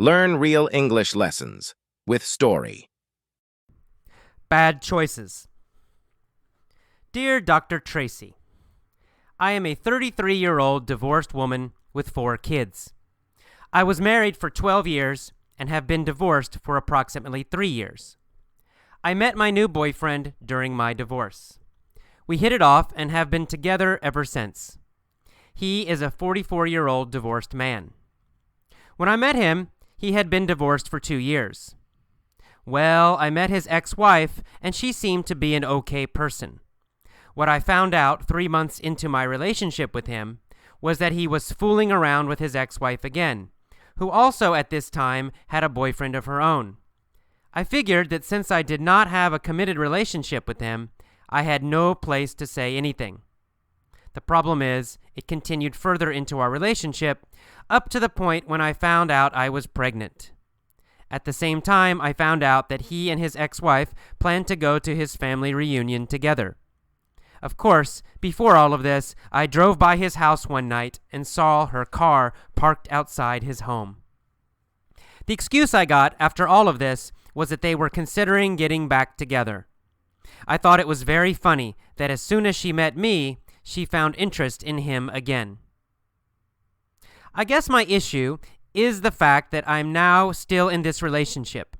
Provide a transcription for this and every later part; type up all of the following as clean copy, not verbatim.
Learn real English lessons with story. Bad choices. Dear Dr. Tracy, I am a 33-year-old divorced woman with 4 kids. I was married for 12 years and have been divorced for approximately 3 years. I met my new boyfriend during my divorce. We hit it off and have been together ever since. He is a 44-year-old divorced man. When I met him, he had been divorced for 2 years. Well, I met his ex-wife, and she seemed to be an okay person. What I found out 3 months into my relationship with him was that he was fooling around with his ex-wife again, who also at this time had a boyfriend of her own. I figured that since I did not have a committed relationship with him, I had no place to say anything. The problem is, it continued further into our relationship, up to the point when I found out I was pregnant. At the same time, I found out that he and his ex-wife planned to go to his family reunion together. Of course, before all of this, I drove by his house one night and saw her car parked outside his home. The excuse I got after all of this was that they were considering getting back together. I thought it was very funny that as soon as she met me, she found interest in him again. I guess my issue is the fact that I'm now still in this relationship.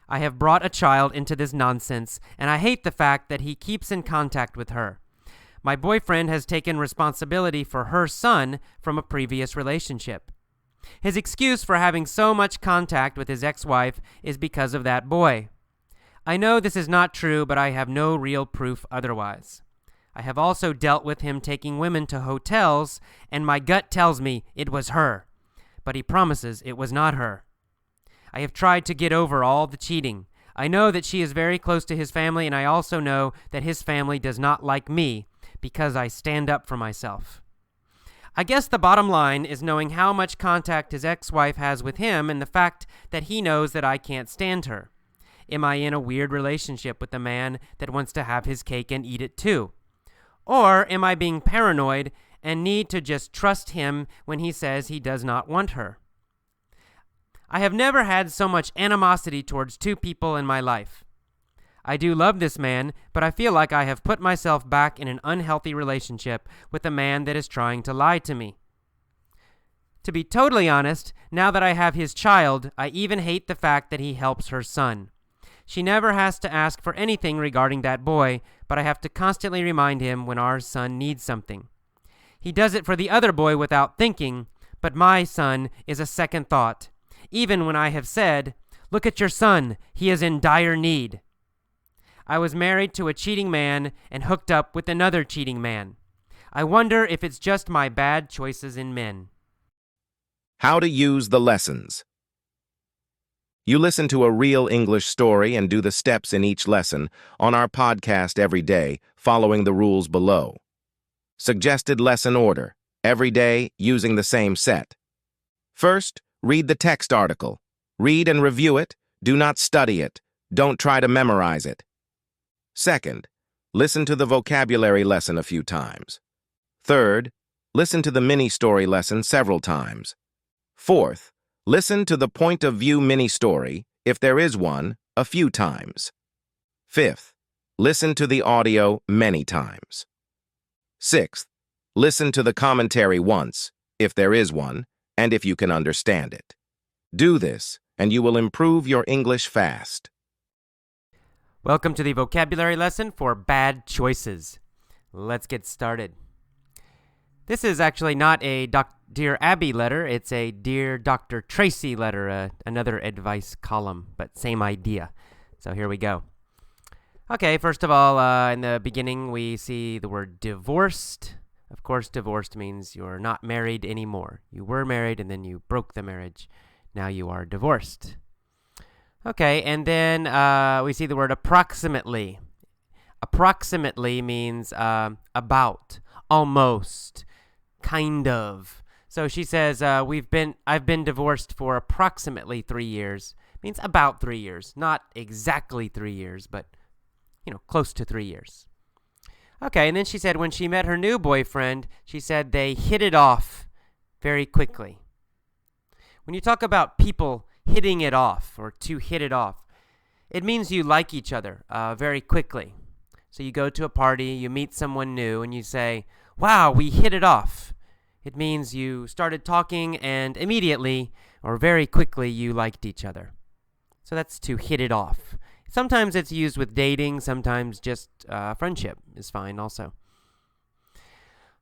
I have brought a child into this nonsense, and I hate the fact that he keeps in contact with her. My boyfriend has taken responsibility for her son from a previous relationship. His excuse for having so much contact with his ex-wife is because of that boy. I know this is not true, but I have no real proof otherwise. I have also dealt with him taking women to hotels, and my gut tells me it was her, but he promises it was not her. I have tried to get over all the cheating. I know that she is very close to his family, and I also know that his family does not like me because I stand up for myself. I guess the bottom line is knowing how much contact his ex-wife has with him and the fact that he knows that I can't stand her. Am I in a weird relationship with a man that wants to have his cake and eat it too? Or am I being paranoid and need to just trust him when he says he does not want her? I have never had so much animosity towards 2 people in my life. I do love this man, but I feel like I have put myself back in an unhealthy relationship with a man that is trying to lie to me. To be totally honest, now that I have his child, I even hate the fact that he helps her son. She never has to ask for anything regarding that boy, but I have to constantly remind him when our son needs something. He does it for the other boy without thinking, but my son is a second thought, even when I have said, "Look at your son, he is in dire need." I was married to a cheating man and hooked up with another cheating man. I wonder if it's just my bad choices in men. How to use the lessons. You listen to a real English story and do the steps in each lesson on our podcast every day, following the rules below. Suggested lesson order, every day using the same set. First, read the text article. Read and review it. Do not study it. Don't try to memorize it. Second, listen to the vocabulary lesson a few times. Third, listen to the mini-story lesson several times. Fourth, listen to the point of view mini-story, if there is one, a few times. Fifth, listen to the audio many times. Sixth, listen to the commentary once, if there is one, and if you can understand it. Do this, and you will improve your English fast. Welcome to the vocabulary lesson for bad choices. Let's get started. This is actually not a Dear Abby letter, it's a Dear Dr. Tracy letter, another advice column, but same idea. So here we go. Okay, first of all, in the beginning we see the word divorced. Of course, divorced means you're not married anymore. You were married and then you broke the marriage. Now you are divorced. Okay, and then we see the word approximately. Approximately means about, almost, kind of. So she says, I've been divorced for approximately 3 years. Means about 3 years. Not exactly 3 years, but, close to 3 years. Okay, and then she said when she met her new boyfriend, she said they hit it off very quickly. When you talk about people hitting it off or to hit it off. It means you like each other very quickly. So you go to a party, you meet someone new, and you say, wow, we hit it off. It means you started talking and immediately or very quickly you liked each other. So that's to hit it off. Sometimes it's used with dating, sometimes just friendship is fine also.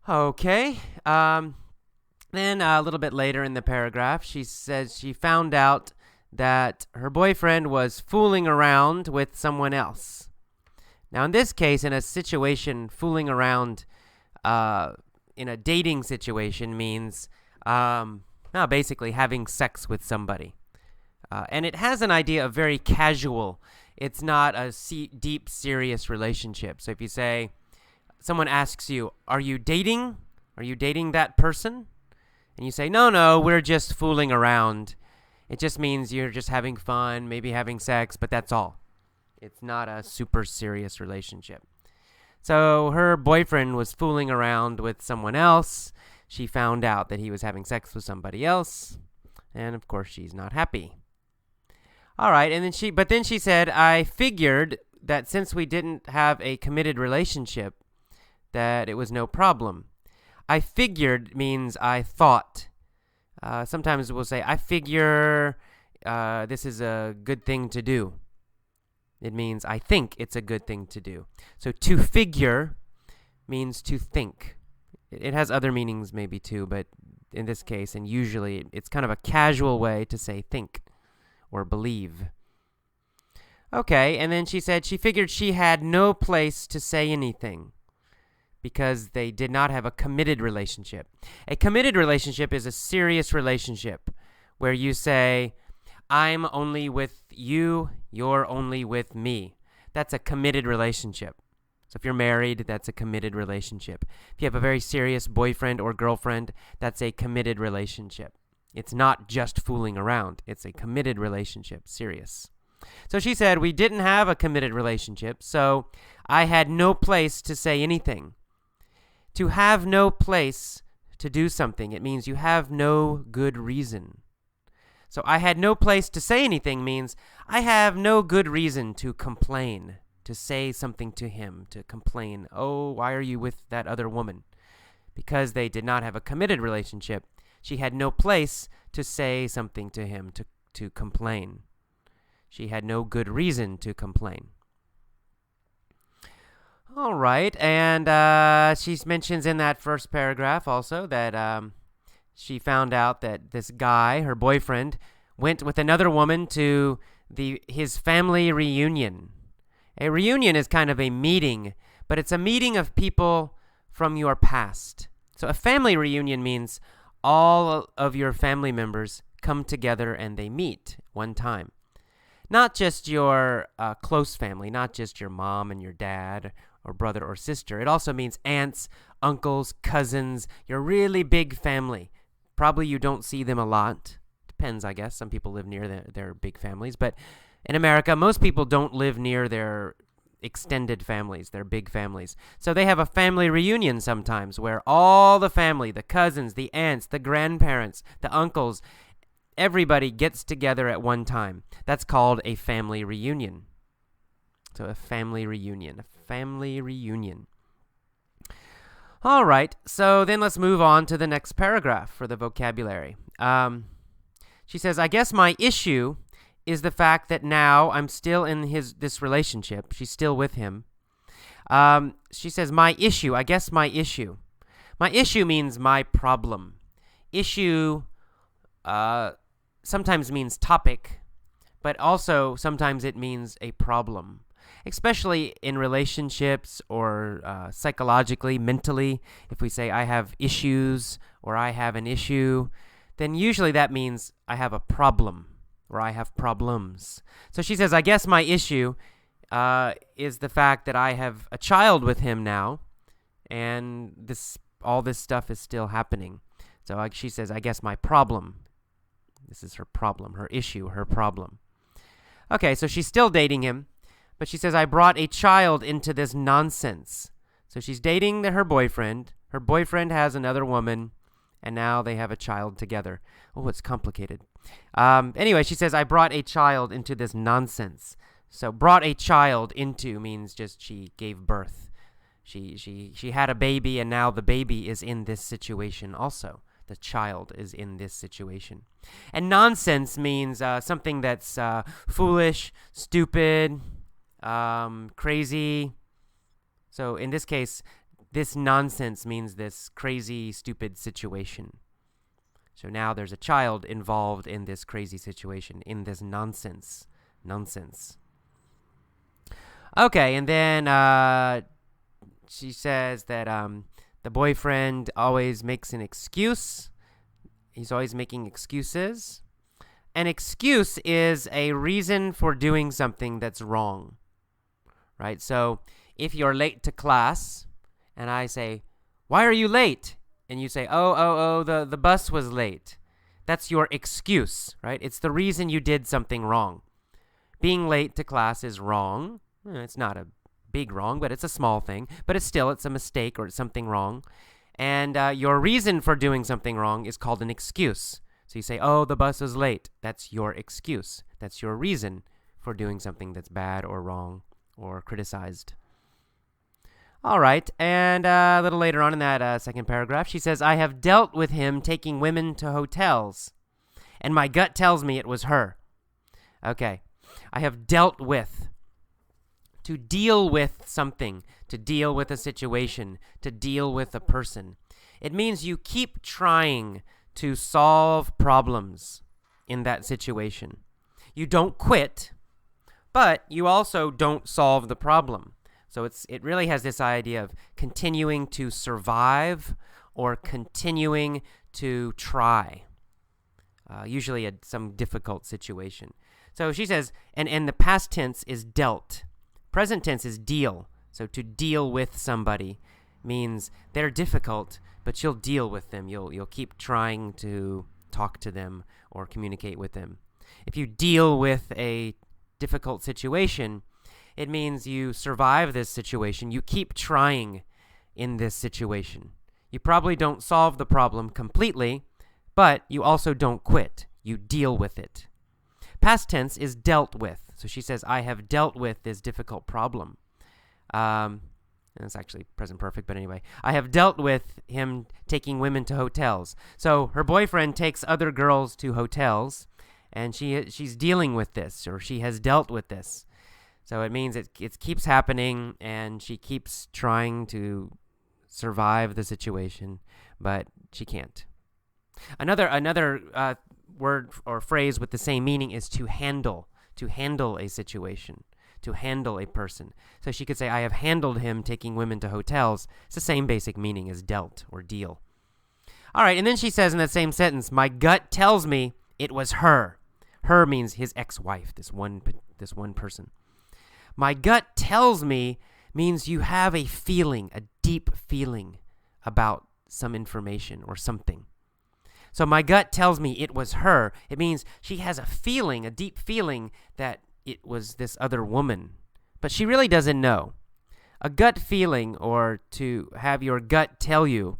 Okay, then a little bit later in the paragraph, she says she found out that her boyfriend was fooling around with someone else. Now, in this case, in a situation, fooling around in a dating situation means basically having sex with somebody. And it has an idea of very casual. It's not a deep, serious relationship. So if you say, someone asks you, are you dating? Are you dating that person? And you say, no, we're just fooling around. It just means you're just having fun, maybe having sex, but that's all. It's not a super serious relationship. So her boyfriend was fooling around with someone else. She found out that he was having sex with somebody else. And of course, she's not happy. All right, but then she said, I figured that since we didn't have a committed relationship, that it was no problem. I figured means I thought. Sometimes we'll say, I figure this is a good thing to do. It means I think it's a good thing to do. So to figure means to think. It has other meanings maybe too, but in this case, and usually, it's kind of a casual way to say think or believe. Okay, and then she said she figured she had no place to say anything because they did not have a committed relationship. A committed relationship is a serious relationship where you say, I'm only with you, you're only with me. That's a committed relationship. So if you're married, that's a committed relationship. If you have a very serious boyfriend or girlfriend, that's a committed relationship. It's not just fooling around. It's a committed relationship, serious. So she said, we didn't have a committed relationship, so I had no place to say anything. To have no place to do something, it means you have no good reason. So I had no place to say anything means I have no good reason to complain, to say something to him, to complain, oh, why are you with that other woman? Because they did not have a committed relationship, she had no place to say something to him, to complain. She had no good reason to complain. All right, and she mentions in that first paragraph also that she found out that this guy, her boyfriend, went with another woman to his family reunion. A reunion is kind of a meeting, but it's a meeting of people from your past. So a family reunion means all of your family members come together and they meet one time. Not just your close family, not just your mom and your dad or brother or sister. It also means aunts, uncles, cousins, your really big family. Probably you don't see them a lot. Depends, I guess. Some people live near their big families. But in America, most people don't live near their extended families, their big families. So they have a family reunion sometimes where all the family, the cousins, the aunts, the grandparents, the uncles, everybody gets together at one time. That's called a family reunion. So a family reunion. All right, so then let's move on to the next paragraph for the vocabulary. She says, I guess my issue is the fact that now I'm still in this relationship. She's still with him. She says, my issue. My issue means my problem. Issue sometimes means topic, but also sometimes it means a problem. Especially in relationships or psychologically, mentally. If we say I have issues or I have an issue, then usually that means I have a problem or I have problems. So she says, I guess my issue is the fact that I have a child with him now and all this stuff is still happening. So she says, I guess my problem. This is her problem, her issue, her problem. Okay, so she's still dating him. But she says, I brought a child into this nonsense. So she's dating her boyfriend. Her boyfriend has another woman, and now they have a child together. Oh, it's complicated. Anyway, she says, I brought a child into this nonsense. So brought a child into means just she gave birth. She had a baby, and now the baby is in this situation also. The child is in this situation. And nonsense means something that's foolish, stupid, crazy. So in this case, this nonsense means this crazy, stupid situation. So now there's a child involved in this crazy situation, in this nonsense. Okay, and then she says that the boyfriend always makes an excuse. He's always making excuses. An excuse is a reason for doing something that's wrong, right? So if you're late to class, and I say, why are you late? And you say, the bus was late. That's your excuse, right? It's the reason you did something wrong. Being late to class is wrong. It's not a big wrong, but it's a small thing. But it's a mistake, or it's something wrong. And your reason for doing something wrong is called an excuse. So you say, the bus was late. That's your excuse. That's your reason for doing something that's bad or wrong or criticized. All right, and a little later on in that second paragraph, she says, I have dealt with him taking women to hotels, and my gut tells me it was her. Okay, I have dealt with. To deal with something, to deal with a situation, to deal with a person. It means you keep trying to solve problems in that situation. You don't quit, but you also don't solve the problem. So it really has this idea of continuing to survive or continuing to try, usually some difficult situation. So she says, and the past tense is dealt. Present tense is deal. So to deal with somebody means they're difficult, but you'll deal with them. You'll keep trying to talk to them or communicate with them. If you deal with a difficult situation, it means you survive this situation. You keep trying in this situation. You probably don't solve the problem completely, but you also don't quit. You deal with it. Past tense is dealt with. So she says, I have dealt with this difficult problem. And it's actually present perfect, but anyway. I have dealt with him taking women to hotels. So her boyfriend takes other girls to hotels, and she's dealing with this, or she has dealt with this. So it means it keeps happening, and she keeps trying to survive the situation, but she can't. Another word or phrase with the same meaning is to handle a situation, to handle a person. So she could say, I have handled him taking women to hotels. It's the same basic meaning as dealt or deal. All right, and then she says in that same sentence, my gut tells me it was her. Her means his ex-wife, this one person. My gut tells me means you have a feeling, a deep feeling about some information or something. So my gut tells me it was her. It means she has a feeling, a deep feeling that it was this other woman. But she really doesn't know. A gut feeling, or to have your gut tell you,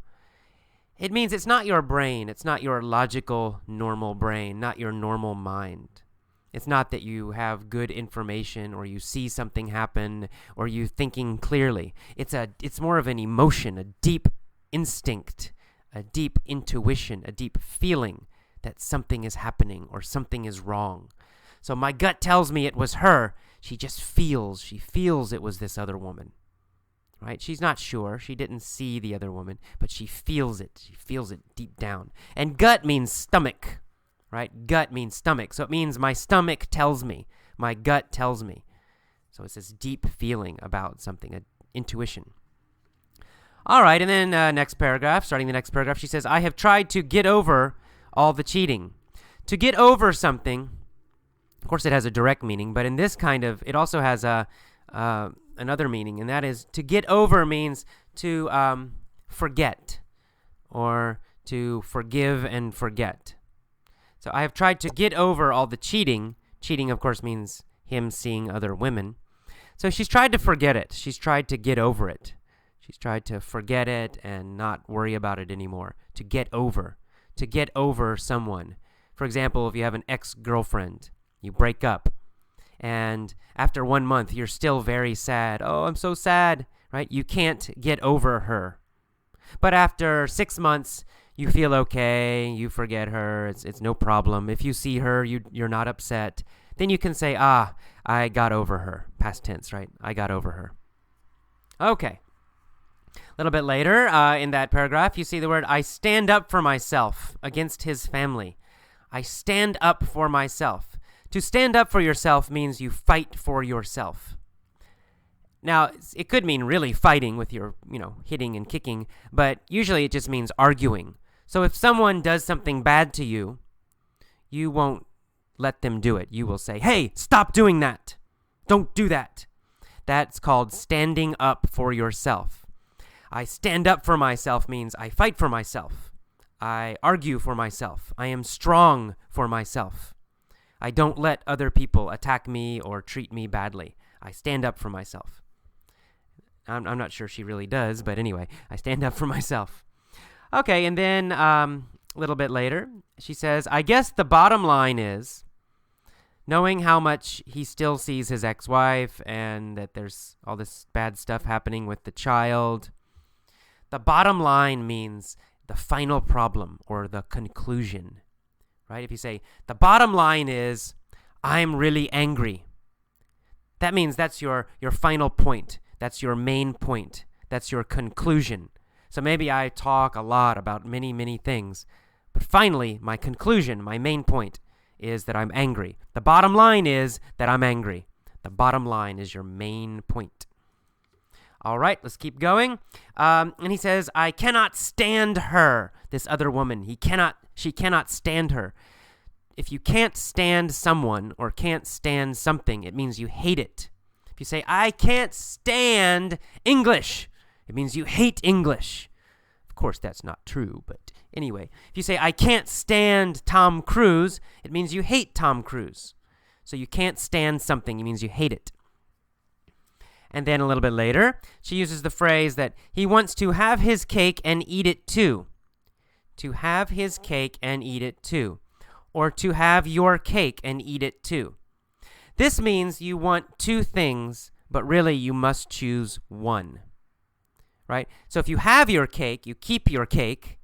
it means it's not your brain. It's not your logical, normal brain, not your normal mind. It's not that you have good information, or you see something happen, or you thinking clearly. It's more of an emotion, a deep instinct, a deep intuition, a deep feeling that something is happening or something is wrong. So my gut tells me it was her. She feels it was this other woman, right? She's not sure. She didn't see the other woman, but she feels it. She feels it deep down. And gut means stomach, right? Gut means stomach. So it means my stomach tells me. My gut tells me. So it's this deep feeling about something, an intuition. All right, and then starting the next paragraph, she says, I have tried to get over all the cheating. To get over something, of course it has a direct meaning, but in this it also has another meaning, and that is to get over means to forget, or to forgive and forget. So I have tried to get over all the cheating. Cheating, of course, means him seeing other women. So she's tried to forget it. She's tried to get over it. She's tried to forget it and not worry about it anymore. To get over someone. For example, if you have an ex-girlfriend, you break up, and after 1 month, you're still very sad. Oh, I'm so sad, right? You can't get over her. But after 6 months, you feel okay, you forget her, it's no problem. If you see her, you're not upset. Then you can say, I got over her. Past tense, right? I got over her. Okay. A little bit later in that paragraph, you see the word, I stand up for myself against his family. I stand up for myself. To stand up for yourself means you fight for yourself. Now, it could mean really fighting with your, hitting and kicking, but usually it just means arguing. So if someone does something bad to you, you won't let them do it. You will say, hey, stop doing that. Don't do that. That's called standing up for yourself. I stand up for myself means I fight for myself. I argue for myself. I am strong for myself. I don't let other people attack me or treat me badly. I stand up for myself. I'm not sure she really does, but anyway, I stand up for myself. Okay, and then a little bit later, she says, I guess the bottom line is, knowing how much he still sees his ex-wife and that there's all this bad stuff happening with the child, the bottom line means the final problem or the conclusion, right? If you say, the bottom line is, I'm really angry, that means that's your final point. That's your main point. That's your conclusion. So maybe I talk a lot about many, many things, but finally, my conclusion, my main point is that I'm angry. The bottom line is that I'm angry. The bottom line is your main point. All right, let's keep going. And he says, I cannot stand her, this other woman. She cannot stand her. If you can't stand someone or can't stand something, it means you hate it. If you say, I can't stand English, it means you hate English. Of course, that's not true, but anyway. If you say, I can't stand Tom Cruise, it means you hate Tom Cruise. So you can't stand something, it means you hate it. And then a little bit later, she uses the phrase that he wants to have his cake and eat it too. To have his cake and eat it too. Or to have your cake and eat it too. This means you want two things, but really you must choose one, right? So if you have your cake, you keep your cake,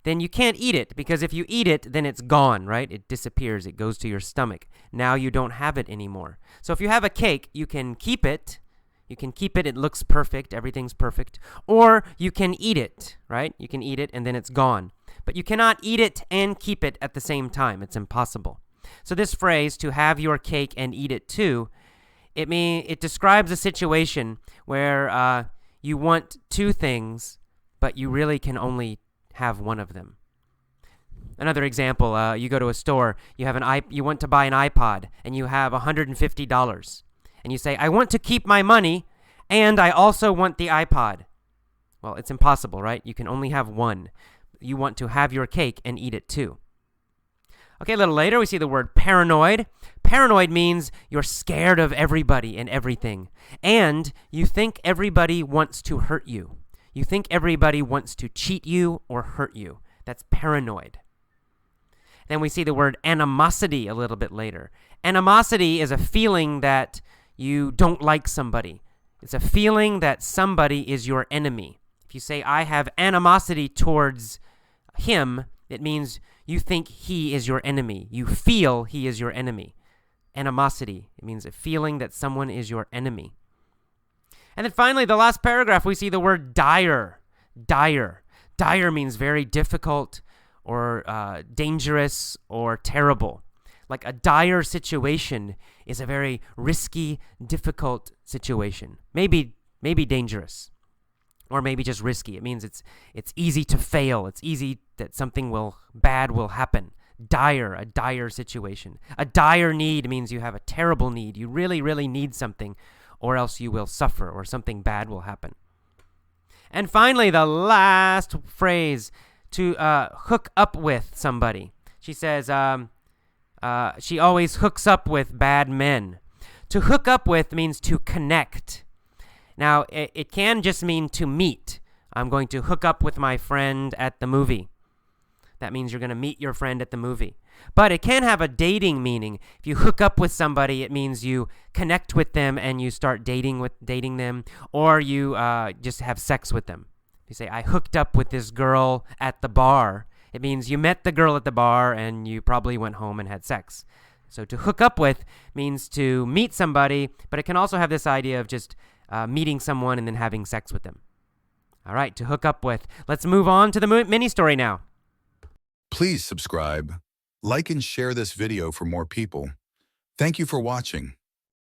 then you can't eat it, because if you eat it, then it's gone, right? It disappears. It goes to your stomach. Now you don't have it anymore. So if you have a cake, you can keep it. You can keep it. It looks perfect. Everything's perfect. Or you can eat it, right? You can eat it, and then it's gone. But you cannot eat it and keep it at the same time. It's impossible. So this phrase, to have your cake and eat it too, it describes a situation where you want two things, but you really can only have one of them. Another example, you go to a store, you want to buy an iPod, and you have $150. And you say, I want to keep my money, and I also want the iPod. Well, it's impossible, right? You can only have one. You want to have your cake and eat it too. Okay, a little later, we see the word paranoid. Paranoid means you're scared of everybody and everything. And you think everybody wants to hurt you. You think everybody wants to cheat you or hurt you. That's paranoid. Then we see the word animosity a little bit later. Animosity is a feeling that you don't like somebody. It's a feeling that somebody is your enemy. If you say, I have animosity towards him, it means you think he is your enemy. You feel he is your enemy. Animosity, it means a feeling that someone is your enemy. And then finally, the last paragraph, we see the word dire. Dire. Dire means very difficult or dangerous or terrible. Like a dire situation is a very risky, difficult situation. Maybe dangerous. Or maybe just risky. It means it's easy to fail. It's easy that something bad will happen. Dire, a dire situation. A dire need means you have a terrible need. You really, really need something, or else you will suffer, or something bad will happen. And finally, the last phrase, to hook up with somebody. She says she always hooks up with bad men. To hook up with means to connect. Now, it can just mean to meet. I'm going to hook up with my friend at the movie. That means you're going to meet your friend at the movie. But it can have a dating meaning. If you hook up with somebody, it means you connect with them and you start dating them, or you just have sex with them. If you say, I hooked up with this girl at the bar, it means you met the girl at the bar and you probably went home and had sex. So to hook up with means to meet somebody, but it can also have this idea of just meeting someone and then having sex with them. All right, to hook up with. Let's move on to the mini story now. Please subscribe, like and share this video for more people. Thank you for watching.